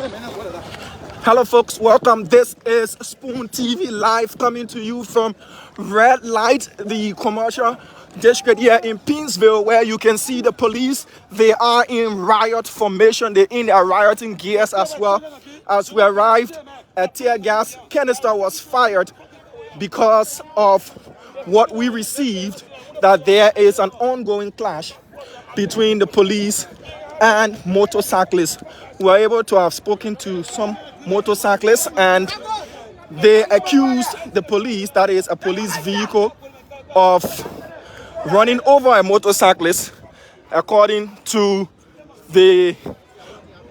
Hello folks, welcome. This is Spoon TV live coming to you from Red Light, the commercial district here in Pinsville, where you can see the police. They are in riot formation. They're in their rioting gears as well. As we arrived, a tear gas canister was fired because of what we received, that there is an ongoing clash between the police and motorcyclists. We were able to have spoken to some motorcyclists, and they accused the police, that is a police vehicle, of running over a motorcyclist. According to the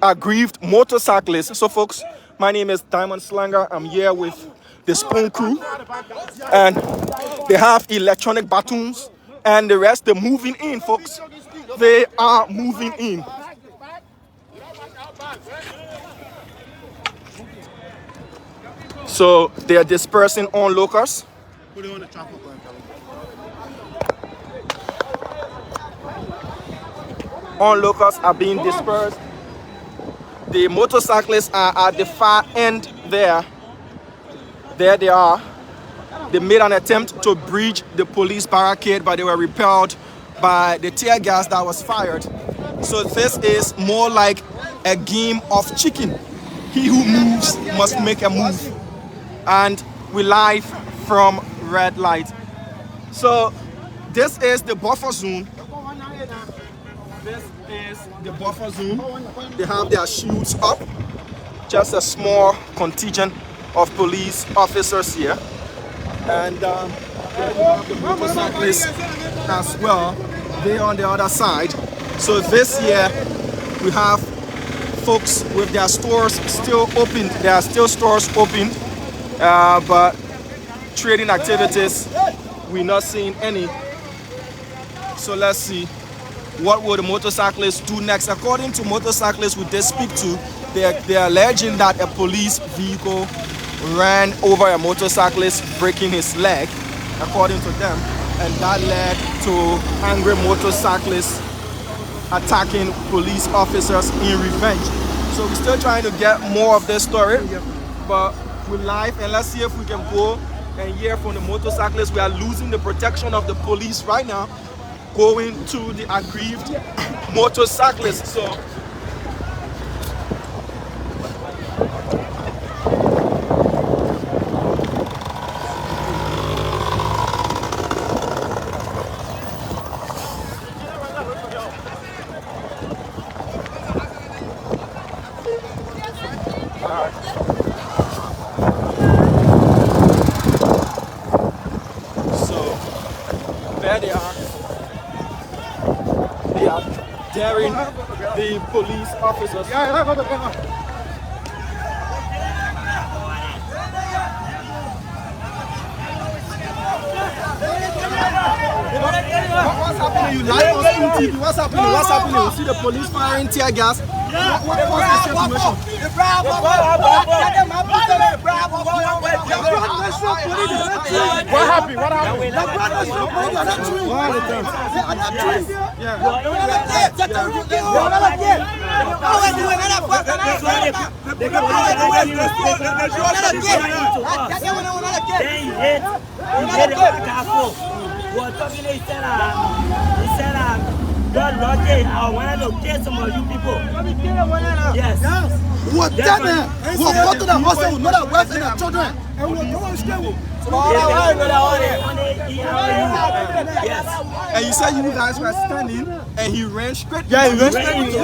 aggrieved motorcyclist. So folks, my name is Diamond Slanger. I'm here with the Spoon crew, and they have electronic batons, and the rest, they're moving in, folks. They are moving in. So they are dispersing onlookers. Onlookers are being dispersed. The motorcyclists are at the far end there. There they are. They made an attempt to breach the police barricade, but they were repelled by the tear gas that was fired. So this is more like a game of chicken. He who moves must make a move. And we live from Red Light. So this is the buffer zone. This is the buffer zone. They have their shields up. Just a small contingent of police officers here. And they have the motorcyclists as well. They on the other side. So this year we have folks with their stores still open. There are still stores open, but trading activities, we're not seeing any. So let's see, what will the motorcyclists do next? According to motorcyclists we did speak to, they're alleging that a police vehicle ran over a motorcyclist, breaking his leg, according to them, and that led to angry motorcyclists attacking police officers in revenge. So we're still trying to get more of this story, but we're live, and let's see if we can go and hear from the motorcyclists. We are losing the protection of the police right now, going to the aggrieved motorcyclists. So there they are. They are daring the police officers. What's happening? You live on Spoon TV. What's happening? What's happening? You see the police firing tear gas. What's the situation? What happened? What happened? I wanted to kill some of you people. Yes. What that man? We'll go to the hospital with not a wife and our children. And we'll go on school. Yes. And you said you guys were standing, and he ran straight. Yeah, he ran straight into you.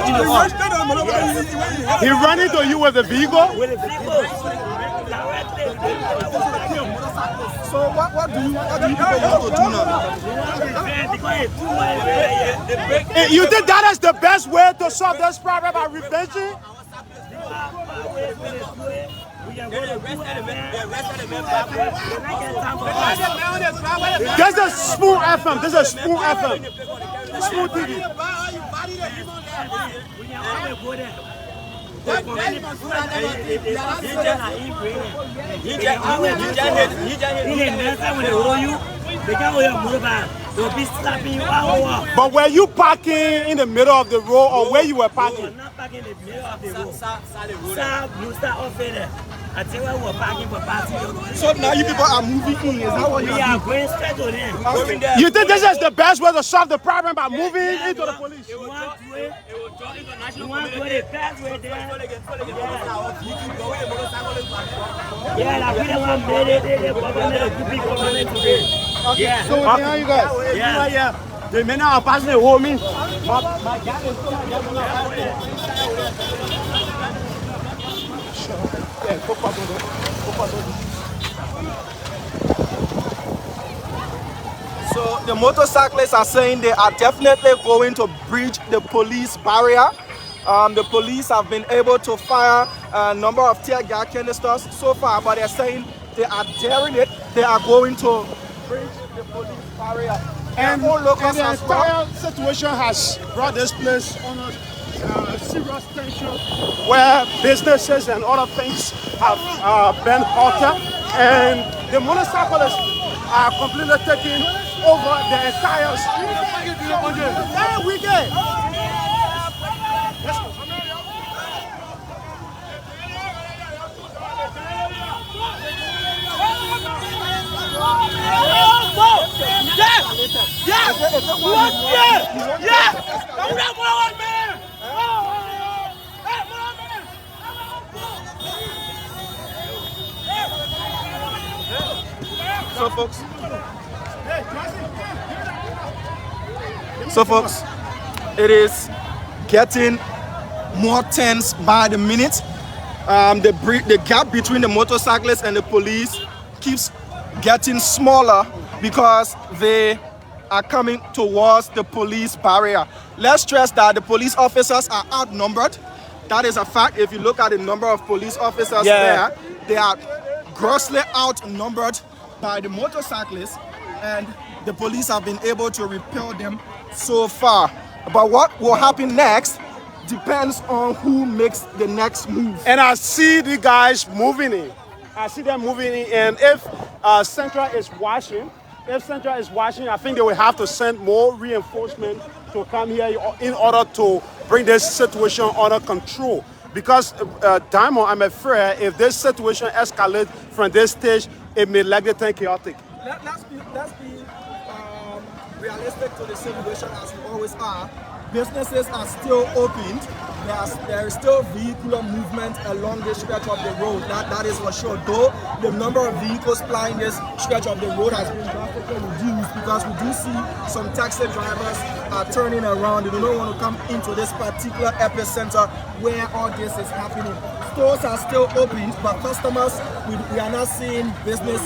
He ran into you with a vehicle? With a vehicle. So what do you people want to do now? You think that is the best way to solve this problem by revenging? This is Spoon FM. This is Spoon FM. Spoon TV. He They'll be slapping you all over. But were you parking in the middle of the road or where you were No, parking? not parking in the middle of the road. Start off there. I tell you we were parking for party. So now you people are moving in. Is that what We you are are going straight to them. doing? You think this is the best way to solve the problem by moving into the police? You want to it? You want to go the fast way there? Yeah, like we don't want to make the government to be government today. Yeah. So how you guys? Yeah. The men are passing the home in. So the motorcyclists are saying they are definitely going to breach the police barrier. The police have been able to fire a number of tear gas canisters so far, but they're saying they are daring it. They are going to breach the police barrier. And all locals the as well. entire situation has brought this place on a serious tension where businesses and other things have been halted, and the motorcyclists are completely taking over the entire street. Hey, we get. So folks, it is getting more tense by the minute. The gap between the motorcyclists and the police keeps getting smaller because they are coming towards the police barrier. Let's stress that the police officers are outnumbered. That is a fact. If you look at the number of police officers there, they are grossly outnumbered by the motorcyclists, and the police have been able to repel them so far. But what will happen next depends on who makes the next move. And I see the guys moving in. I see them moving in, and if Central is watching, I think they will have to send more reinforcement to come here in order to bring this situation under control. Because Diamond, I'm afraid if this situation escalates from this stage, it may likely turn chaotic. Let's be realistic to the situation as we always are. Businesses are still opened. There is still vehicular movement along this stretch of the road. That is for sure. Though the number of vehicles plying this stretch of the road has been drastically reduced, because we do see some taxi drivers are turning around. They do not want to come into this particular epicenter where all this is happening. Stores are still open, but customers, we are not seeing business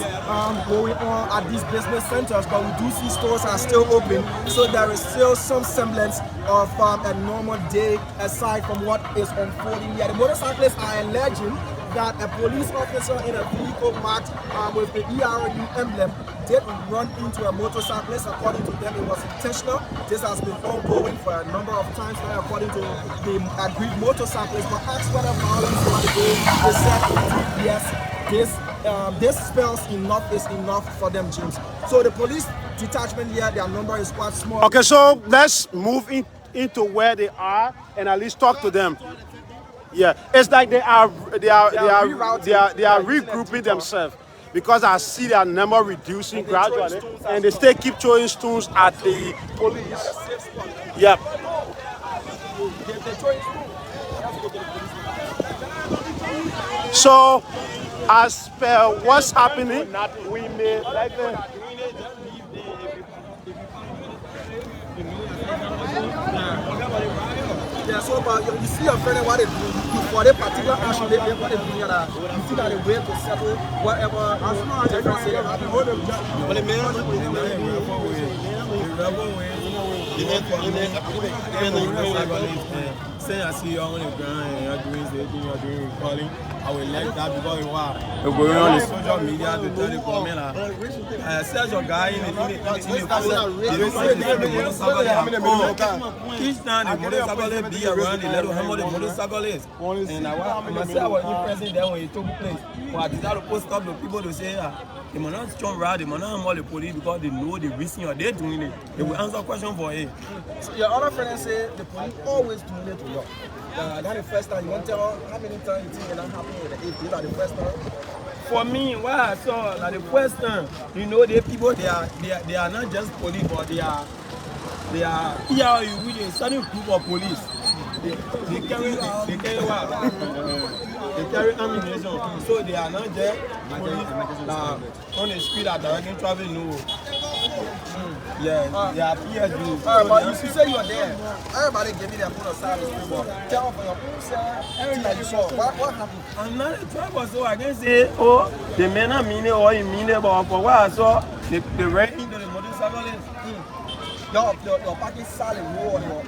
going on at these business centers, but we do see stores are still open, so there is still some semblance of a normal day aside from what is unfolding here. The motorcyclists are alleging that a police officer in a vehicle marked with the ERU emblem did run into a motorcyclist. According to them, it was intentional. This has been ongoing for a number of times now, according to the agreed motorcyclists. But asked whether violence was the goal, they said indeed yes, this spells enough is enough for them, James. So the police detachment here, their number is quite small. Okay, so let's move into where they are and at least talk to them. Yeah, it's like they are regrouping themselves, because I see their number reducing gradually, and they still keep throwing stones at the police. Yep. So, as per what's happening, we may likely. Yeah, so but you see your friend what they do for that particular action, they what they do here. You see that the way to settle whatever differences they have. say I see you on the ground and you're doing something, you're doing recording, I will like that because you are going on the social media to tell the comment. Search your guy in the post. Each time the motorcyclist be around, they let him know the motorcyclist. And I say I was impressing them when it took place. But I decided to post up the people to say, they might not strong ride, they might not harm the police because they know the reason or they're doing it. They will answer question for it. So your other friend say the police always doing it to you. That's the first time. You want to tell how many times you think that happened with the 8 days the first time? For me, what I saw, like the first time, you know, the people they are not just police, but they are here with a certain group of police. They carry ammunition, so they are not just police on the street that directing traffic. No. Yeah, they are PSU. But you say you are there. Everybody give me their phone aside the street, but tell for your own self everything that you saw. What happened? I'm not a driver, so I can say, oh, they may not mean it or you mean it, but for what I saw, they ran into the motorcyclist. Your parking solid road or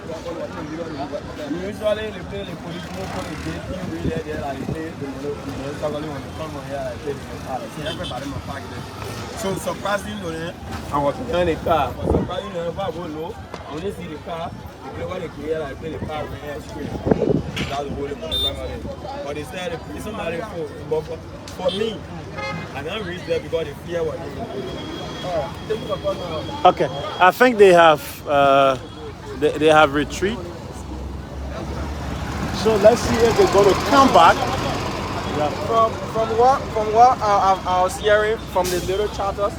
usually they play the police move for the gate, you really there, like they play the motorcyclist on the front of here, like play the car. See everybody in my pocket. So surprisingly, I was in the car. But surprisingly, if I won't know, I only see the car. They play what they create, like play the car red straight. That's the whole motorcyclist. But they said they play somebody for me, I can't reach there because they fear what they do. Okay, I think they have retreat. So let's see if they're going to come back. Yeah. From what I was hearing from the little chatters,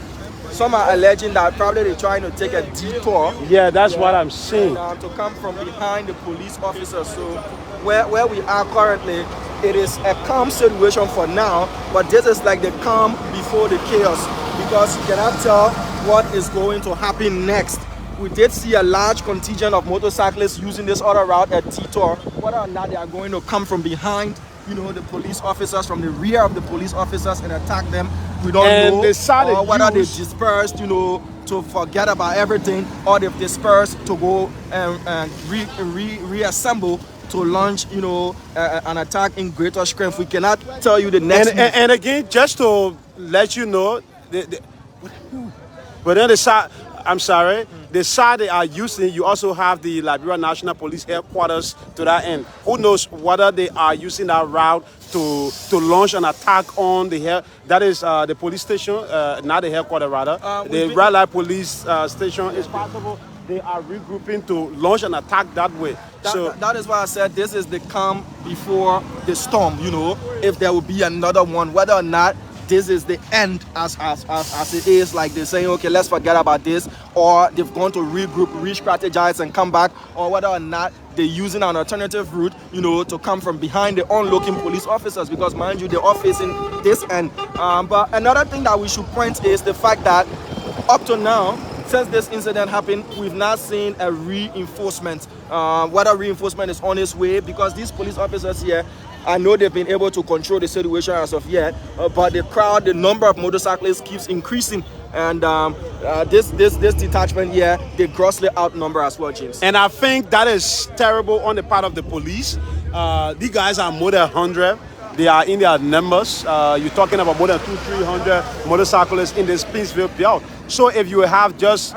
some are alleging that probably they're trying to take a detour. Yeah, that's what I'm saying. And, to come from behind the police officers. So where we are currently, it is a calm situation for now, but this is like the calm before the chaos, because you cannot tell what is going to happen next. We did see a large contingent of motorcyclists using this other route at detour. Whether or not they are going to come from behind, you know, the police officers, from the rear of the police officers and attack them, we don't know. Or whether they dispersed, you know, to forget about everything, or they've dispersed to go and reassemble to launch, you know, an attack in greater strength. We cannot tell you the next. And again, just to let you know, but then the side, I'm sorry, the side they are using, you also have the Liberia National Police headquarters to that end. Who knows whether they are using that route to launch an attack on that is the police station, not the headquarters rather. The Red Light Police station. It's possible they are regrouping to launch an attack that way. That is why I said this is the calm before the storm, you know, if there will be another one, whether or not this is the end as it is, like they're saying, okay, let's forget about this, or they've gone to regroup, re-strategize and come back, or whether or not they're using an alternative route, you know, to come from behind the onlooking police officers, because mind you, they're all facing this end. But another thing that we should point is the fact that up to now, since this incident happened, we've not seen a reinforcement. Whether reinforcement is on its way, because these police officers here, I know they've been able to control the situation as of yet, but the crowd, the number of motorcyclists keeps increasing, and this detachment here, they grossly outnumber as well, James. And I think that is terrible on the part of the police. These guys are more than 100. They are in their numbers. You're talking about more than 200-300 motorcyclists in this Pittsfield belt. So if you have just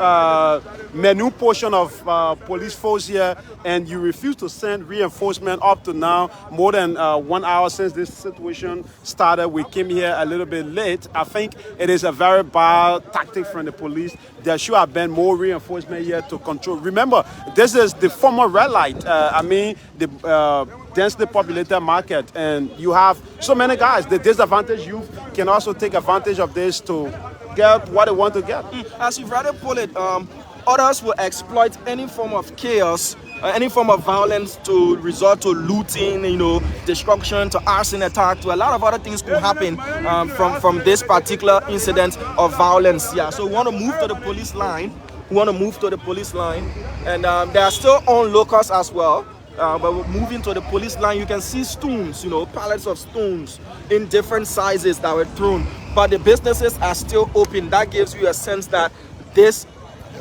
minute portion of police force here and you refuse to send reinforcement up to now, more than 1 hour since this situation started, we came here a little bit late. I think it is a very bad tactic from the police. There should have been more reinforcement here to control. Remember, this is the former red light. The densely populated market, and you have so many guys. The disadvantaged youth can also take advantage of this to get what they want to get. As you've rather put it, others will exploit any form of chaos, any form of violence to resort to looting, you know, destruction, to arson attack, to a lot of other things could happen from this particular incident of violence. Yeah, so we want to move to the police line. And there are still onlookers as well. But we're moving to the police line. You can see stones, you know, pallets of stones in different sizes that were thrown. But the businesses are still open. That gives you a sense that this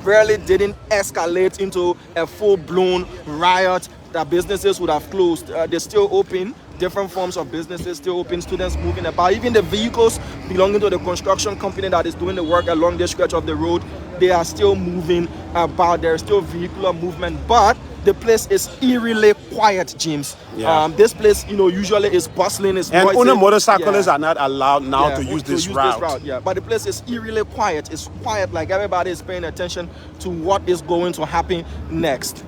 really didn't escalate into a full-blown riot, that businesses would have closed. They're still open. Different forms of businesses still open. Students moving about. Even the vehicles belonging to the construction company that is doing the work along this stretch of the road, they are still moving about. There's still vehicular movement, but the place is eerily quiet, James. Yeah. This place, usually is bustling, is And noisy. only motorcyclists are not allowed now to use this route. Yeah, but the place is eerily quiet. It's quiet, like everybody is paying attention to what is going to happen next.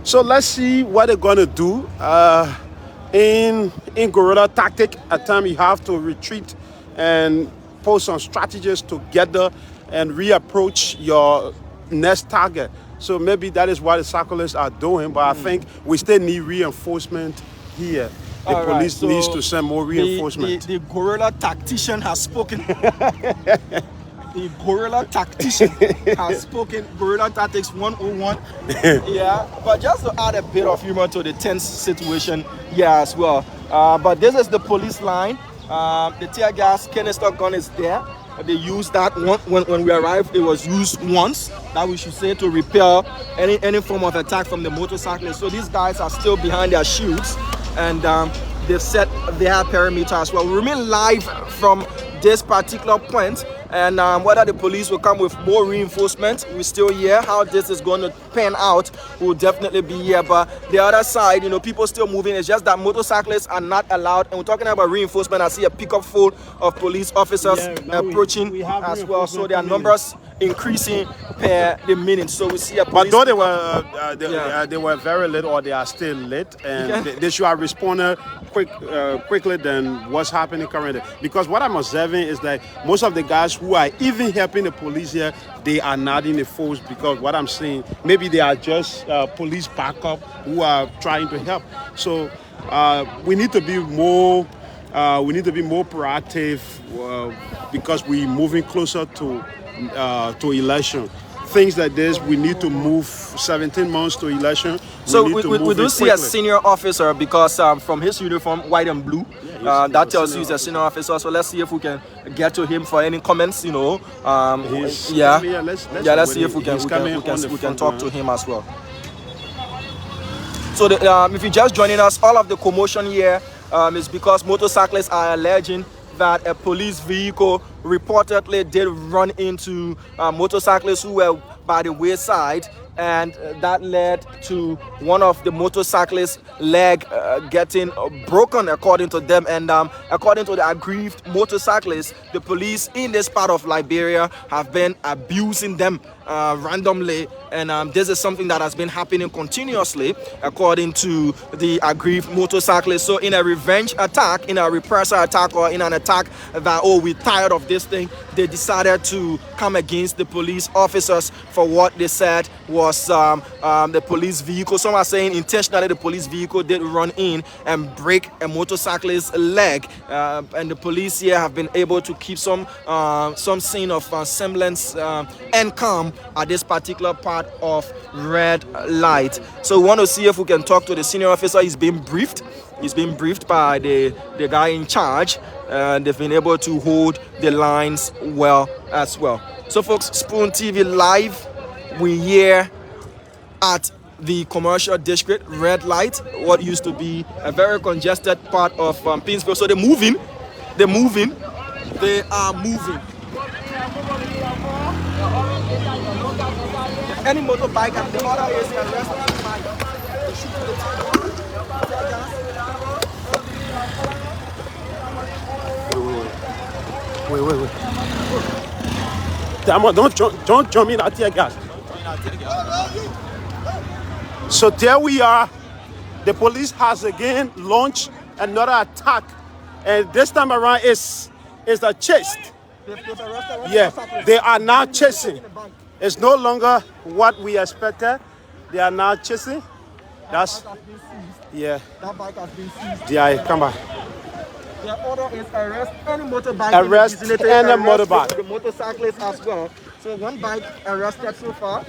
So let's see what they're gonna do. In guerrilla tactic, at times you have to retreat and pose some strategies together and reapproach your next target. So maybe that is what the cyclists are doing, but I think we still need reinforcement here. The police needs to send more reinforcement. The guerrilla tactician has spoken. The guerrilla tactician has spoken. Guerrilla tactics 101. Yeah, but just to add a bit of humor to the tense situation here as well. But this is the police line. The tear gas canister gun is there. They used that when we arrived. It was used once, that we should say, to repel any form of attack from the motorcyclists. So these guys are still behind their shields, and they've set their perimeter as well. We remain live from this particular point, and whether the police will come with more reinforcement, we still hear how this is going to pan out. We'll definitely be here, but the other side, people still moving. It's just that motorcyclists are not allowed, and we're talking about reinforcement. I see a pickup full of police officers approaching we have as well, so their numbers increasing per the minute. So we see a police. But though they were very late, or they are still late, and they should have responded quickly than what's happening currently. Because what I'm observing is that most of the guys who are even helping the police here, they are not in the force, because what I'm seeing, maybe they are just police backup who are trying to help. So we need to be more proactive because we're moving closer to election. Things like this, we need to move 17 months to election. So we do see a senior officer, because from his uniform, white and blue, that tells you he's a senior officer. So let's see if we can get to him for any comments. Let's see if we can talk to him as well. So if you're just joining us, all of the commotion here is because motorcyclists are alleging that a police vehicle reportedly did run into motorcyclists who were by the wayside, and that led to one of the motorcyclists' leg getting broken, according to them. And according to the aggrieved motorcyclists, the police in this part of Liberia have been abusing them randomly, and this is something that has been happening continuously, according to the aggrieved motorcyclists. So in a revenge attack, in a reprisal attack, or in an attack that, we're tired of this thing, they decided to come against the police officers for what they said was the police vehicle. Some are saying intentionally the police vehicle did run in and break a motorcyclist's leg, and the police here have been able to keep some scene of semblance and calm at this particular part of red light. So we want to see if we can talk to the senior officer. He's being briefed by the guy in charge, and they've been able to hold the lines well as well. So folks, Spoon TV Live, we here at the commercial district, red light, what used to be a very congested part of Pinsville. So they're moving, they are moving. Any motorbike, and the other is a restaurant bike. Wait. Don't jump in that tear gas. So there we are. The police has again launched another attack, and this time around is a chase. Yeah, they are now chasing. It's no longer what we expected. They are now chasing. That bike has been seized. Yeah, come back. The order is arrest any motorbike. Arrest any motorbike. The motorcyclists as well. So one bike arrested so far.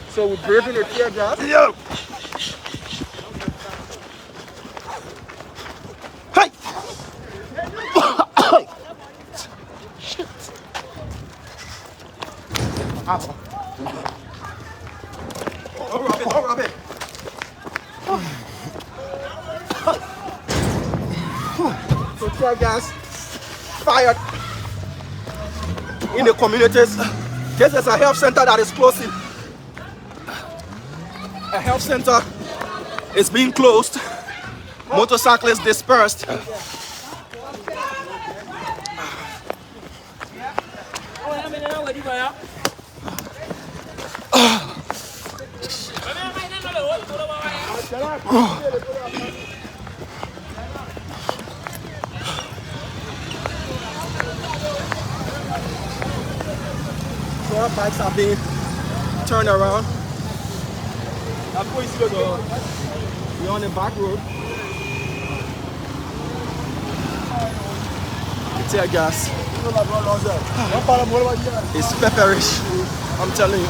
So we're braving the tear gas. Yo! Hey! Shit! So tear gas fired in the communities. This is a health center that is closing. A health center is being closed. Motorcyclists dispersed. So our bikes are being turned around. So we're on the back road. The tear gas is pepperish, I'm telling you.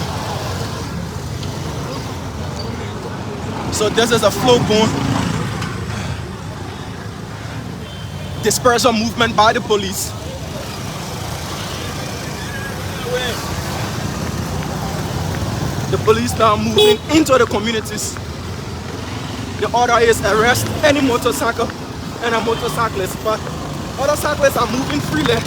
So this is a flow-borne dispersal movement by the police. The police now moving into the communities. The order is arrest any motorcycle and a motorcyclist, but other cyclists are moving freely.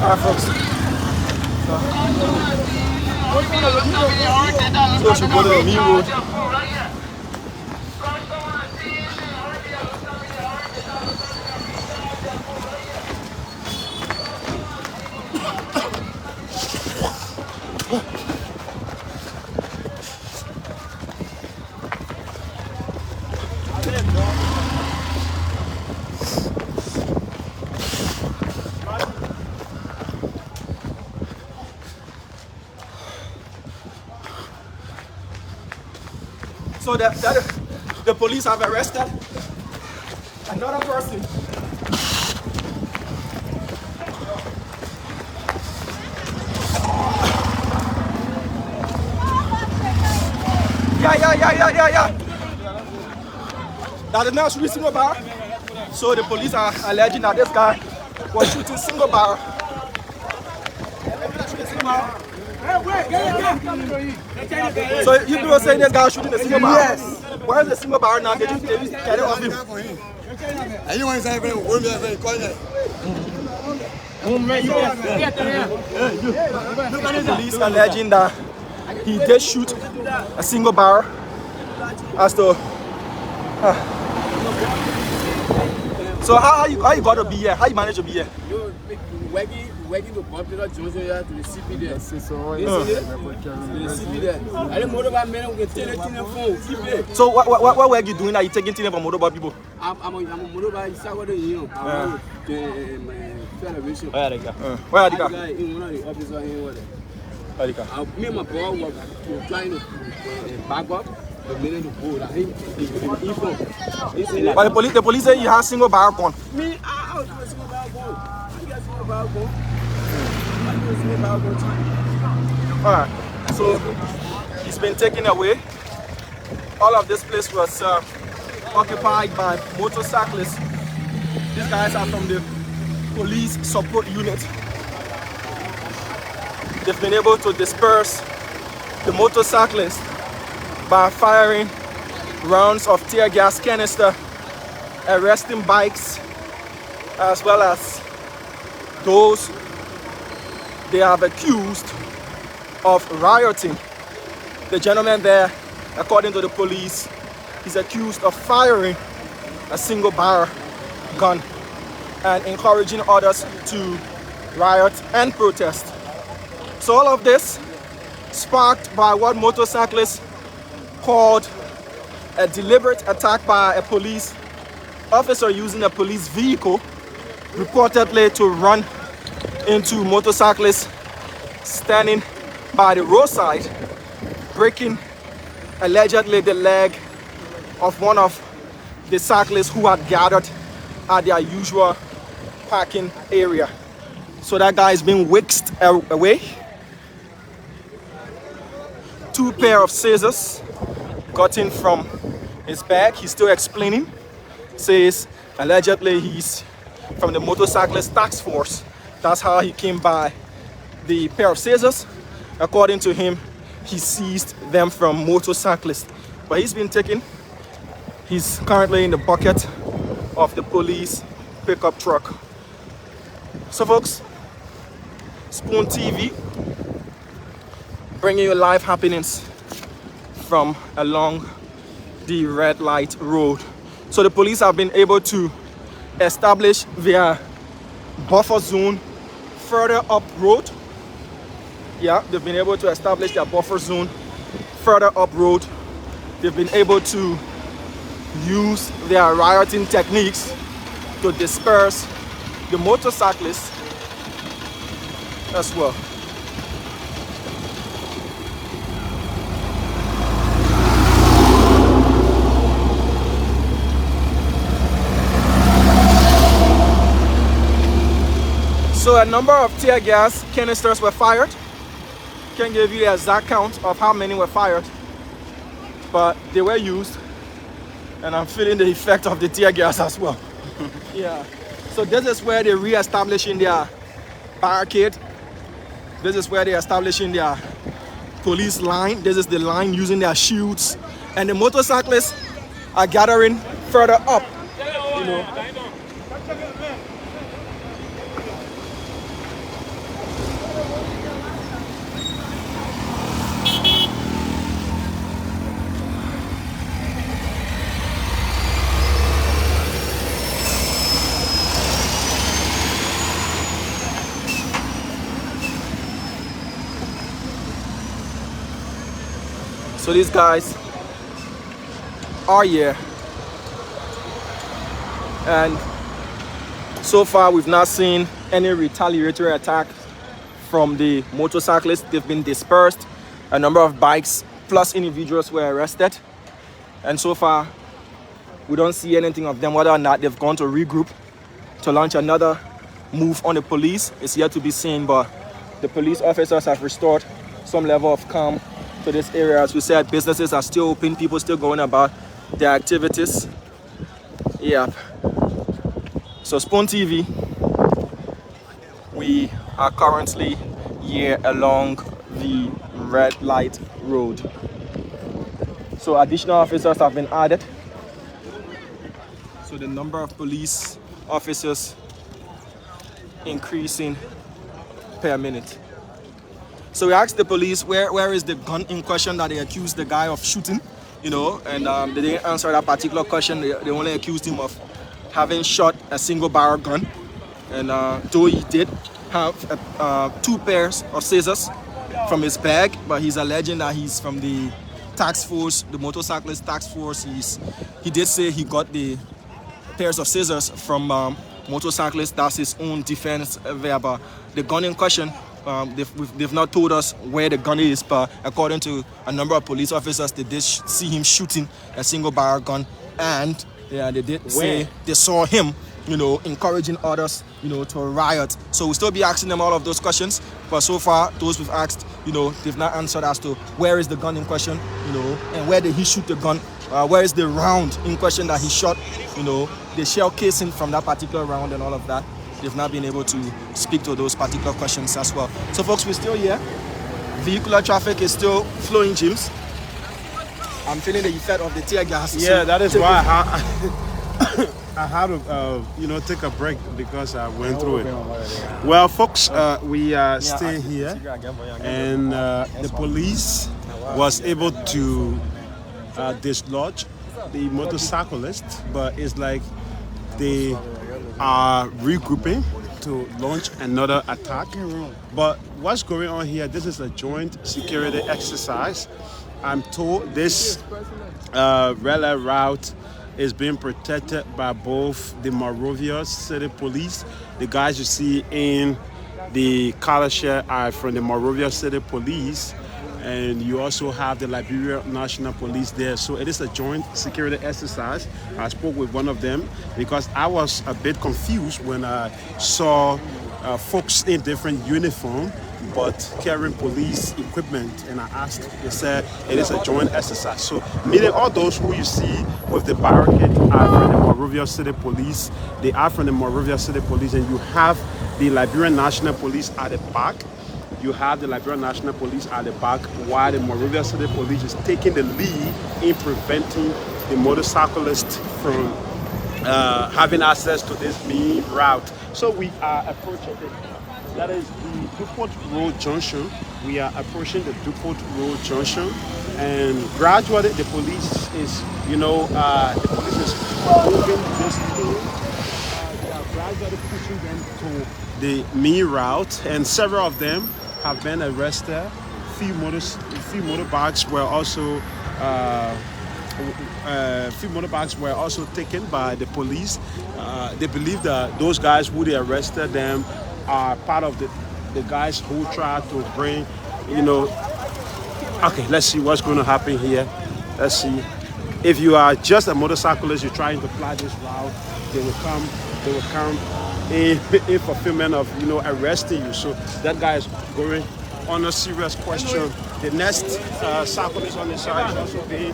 Alright folks. So we should go to the main road. So the police have arrested another person. Yeah. That is now shooting single barrel. So the police are alleging that this guy was shooting single barrel. So you people saying this guy was shooting a single barrel? Yes. Where is the single barrel now? Did you get it off him? Police alleging that he did shoot a single barrel as to. So how you got to be here? How you manage to be here? Working to popular Johnson here to the CP there. The CP there. I don't know about men who can tell it in the phone. So what work you doing? Are you taking things from motorbike people? I'm a motorbike. It's what you know. Television. Where are they? Where are they? In one of the offices here. Me and my boy were trying to back up. But the police say you have single barrel gun. Me, I'll do a single barrel gun. You got single barrel gun. Alright, so he's been taken away. All of this place was occupied by motorcyclists. These guys are from the police support unit. They've been able to disperse the motorcyclists by firing rounds of tear gas canister, arresting bikes, as well as those they have accused of rioting. The gentleman there, according to the police, is accused of firing a single barrel gun and encouraging others to riot and protest. So all of this sparked by what motorcyclists called a deliberate attack by a police officer using a police vehicle, reportedly to run into motorcyclists standing by the roadside, breaking allegedly the leg of one of the cyclists who had gathered at their usual parking area. So that guy is being whisked away. 2 pair of scissors gotten from his bag. He's still explaining. Says allegedly he's from the motorcyclist task force. That's how he came by the pair of scissors. According to him, he seized them from motorcyclists. But he's been taken. He's currently in the bucket of the police pickup truck. So folks, Spoon TV bringing you live happenings from along the red light road. So the police have been able to establish their buffer zone further up road. Yeah, they've been able to establish their buffer zone further up road. They've been able to use their rioting techniques to disperse the motorcyclists as well. So a number of tear gas canisters were fired. Can't give you the exact count of how many were fired, but they were used, and I'm feeling the effect of the tear gas as well. Yeah. So this is where they're re-establishing their barricade. This is where they're establishing their police line. This is the line using their shields, and the motorcyclists are gathering further up. You know. So these guys are here, and so far we've not seen any retaliatory attack from the motorcyclists. They've been dispersed. A number of bikes plus individuals were arrested, and so far we don't see anything of them. Whether or not they've gone to regroup to launch another move on the police is yet to be seen, but the police officers have restored some level of calm to this area. As we said, businesses are still open, people still going about their activities. Yeah. So Spoon TV, we are currently here along the red light road. So additional officers have been added. So the number of police officers increasing per minute. So we asked the police where is the gun in question that they accused the guy of shooting, you know, and they didn't answer that particular question. They only accused him of having shot a single barrel gun, and though he did have 2 pairs of scissors from his bag, but he's alleging that he's from the task force, the motorcyclist task force. He did say he got the pairs of scissors from motorcyclists. That's his own defense there, but the gun in question, they've not told us where the gun is, but according to a number of police officers, they did see him shooting a single barrel gun, and yeah, they did say they saw him, you know, encouraging others, you know, to riot. So we'll still be asking them all of those questions, but so far those we've asked, you know, they've not answered as to where is the gun in question, you know, and where did he shoot the gun, where is the round in question that he shot, you know, the shell casing from that particular round and all of that. They've not been able to speak to those particular questions as well. So folks, we're still here. Vehicular traffic is still flowing, James. I'm feeling the effect of the tear gas. Yeah, so that is why I had to, you know, take a break because I went through it. Well, folks, we are still here, and the police was able to dislodge the motorcyclist, but it's like they are regrouping to launch another attack. But what's going on here, this is a joint security exercise. I'm told this red light route is being protected by both the Monrovia City Police. The guys you see in the collar shirt are from the Monrovia City Police, and you also have the Liberia National Police there. So it is a joint security exercise. I spoke with one of them because I was a bit confused when I saw folks in different uniform but carrying police equipment. And I asked, they said it is a joint exercise. So meaning all those who you see with the barricade are from the Monrovia City Police. They are from the Monrovia City Police, and you have the Liberian National Police at the back. You have the Liberian National Police at the back, while the Monrovia City Police is taking the lead in preventing the motorcyclists from having access to this main route. So we are approaching it. That is the Dupont Road Junction. We are approaching the Dupont Road Junction, and gradually the police is, the police is moving this through. They are gradually pushing them to the main route, and several of them have been arrested. Few motorbikes were also taken by the police. They believe that those guys who they arrested them are part of the guys who tried to bring, Okay, let's see what's going to happen here. Let's see. If you are just a motorcyclist, you're trying to fly this route, they will come in fulfillment of, arresting you. So that guy is going on a serious question. The next cyclist on the side is also being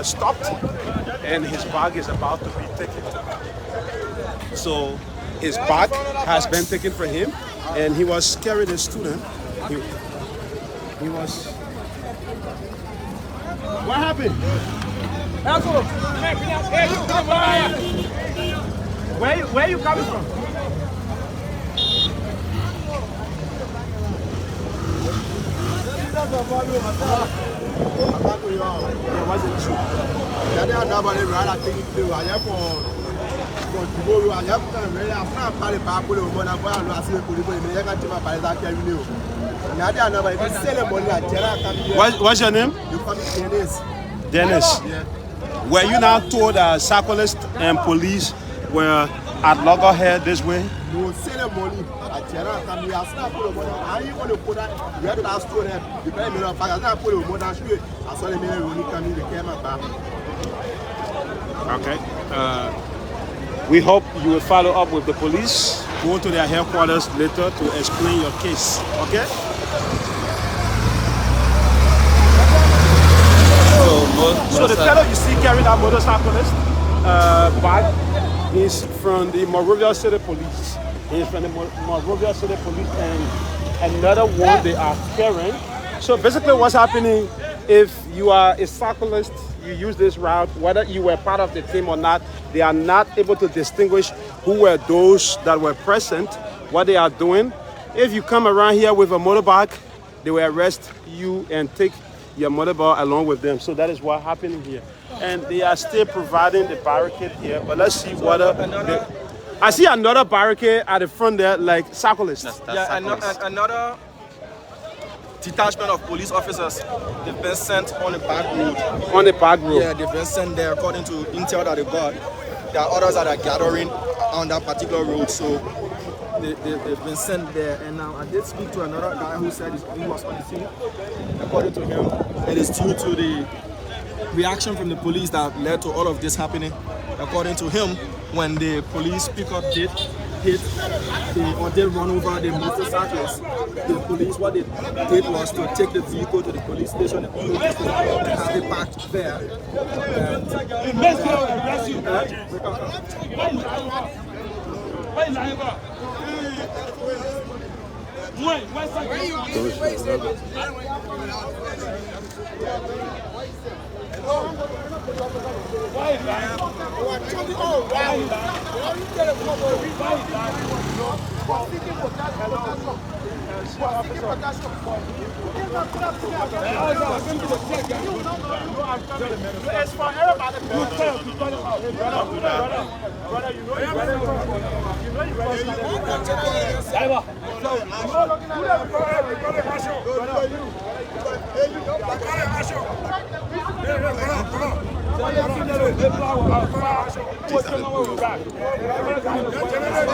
stopped, and his bag is about to be taken. So his bag has been taken from him, and he was carrying a student. He was. What happened? Where you coming from? What's your name? Dennis. Yeah. Were you now told that cyclists and police were at loggerhead this way? No, send them money. Okay. We hope you will follow up with the police. Go to their headquarters later to explain your case. Okay? So the fellow you see carrying that motorcyclist bag is from the Monrovia City Police. He's from the Monrovia City Police, and another one they are carrying. So basically what's happening, if you are a cyclist, you use this route, whether you were part of the team or not, they are not able to distinguish who were those that were present, what they are doing. If you come around here with a motorbike, they will arrest you and take your motorbike along with them. So that is what happened here. And they are still providing the barricade here, but let's see what I see another barricade at the front there, like cyclists. Another detachment of police officers. They've been sent on the back road. On the back road? Yeah, they've been sent there according to intel that they got. There are others that are gathering on that particular road, so they've been sent there. And now I did speak to another guy who said he was on the scene. According to him, it is due to the reaction from the police that led to all of this happening. According to him, when the police pickup did run over the motorcyclist, the police, what they did was to take the vehicle to the police station and have it parked there.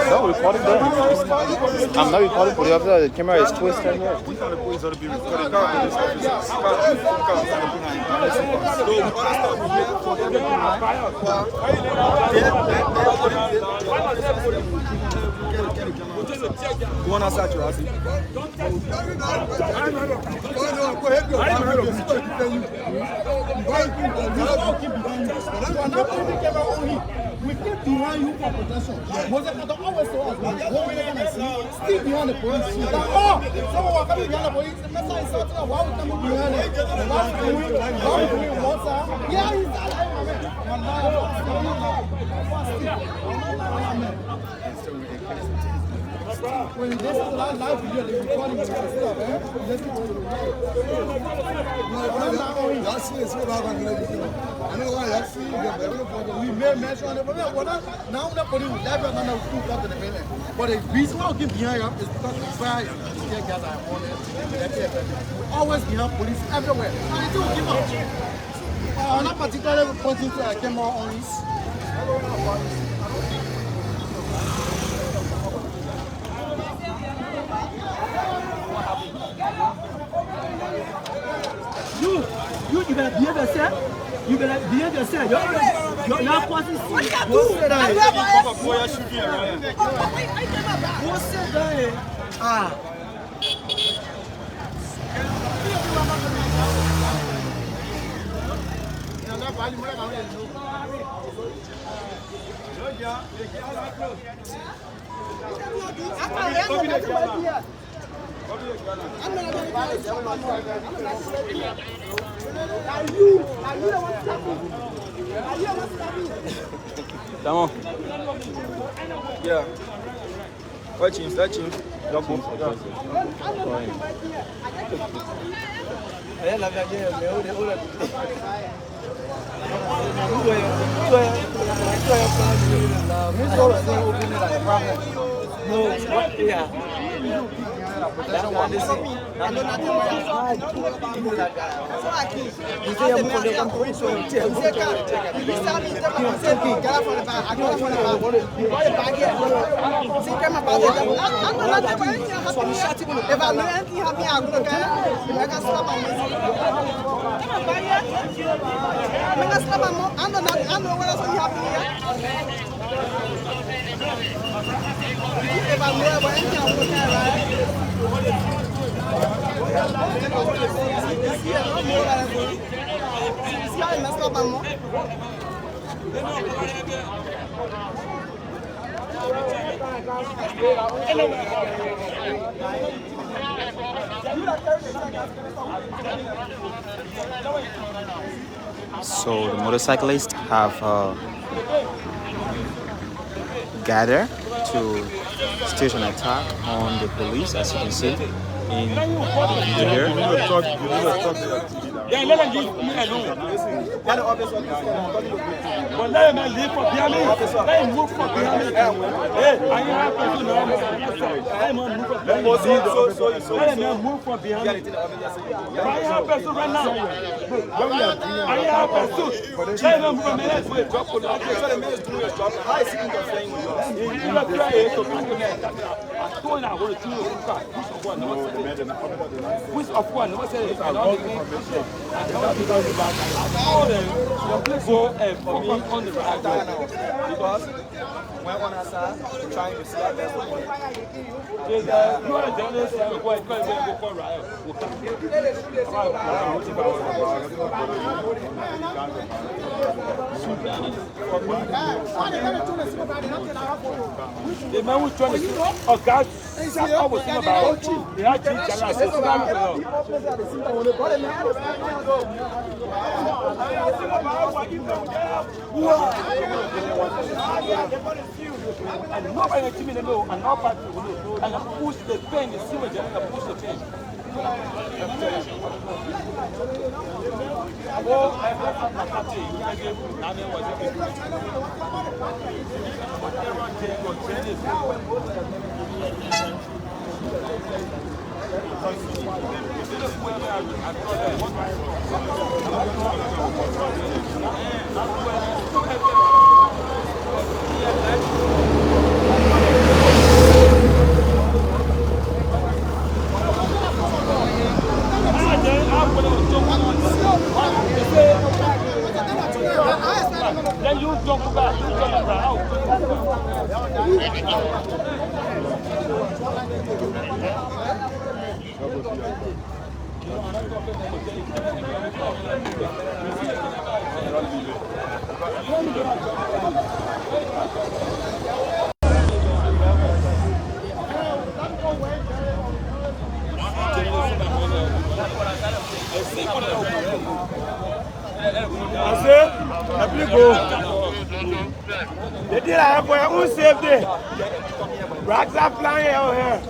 No, recording there. I'm not recording for the officer. The camera is twisted here. Go on outside, Jurassic. We keep behind you for protection. Moses always told us, what we're going to see, still behind the police. Someone was coming behind the police. The message is something, why we coming behind it? Why we doing one side? Yeah, he's alive, when this is live video, they're recording the stuff, eh? Let's keep going. Y'all see this, I know why y'all see it. We may mention it, but now the police will never know who got to the minute. But the reason why we get behind them is because we try to get guys that want it. Always behind police everywhere. And they don't give up. Not particularly pointing to camera on this. You better behave yourself. You better behave yourself. You're not passing. What you do? Go sit down. Ah. Come on. Yeah. What change? That change. So the motorcyclists have gathered to stage an attack on the police, as you can see in the video here. Yeah, let them leave me alone. But let them leave for behind me. Let him move for behind me. Hey, I have to know. Let him move for behind me. Let him move for behind me. I have person right now. I have person. Let him move for behind me. Which of one? What's it? Go and for me on the right because when on our side, we're trying to see our best. You are a journalist, go for riot. The man who's trying to oh God, I was thinking about the and nobody to me know, and nobody will know, and I push the pen, you see what you're push the pen. Then you jump back, you jump around. They did have for your own safety. Rocks are flying out here.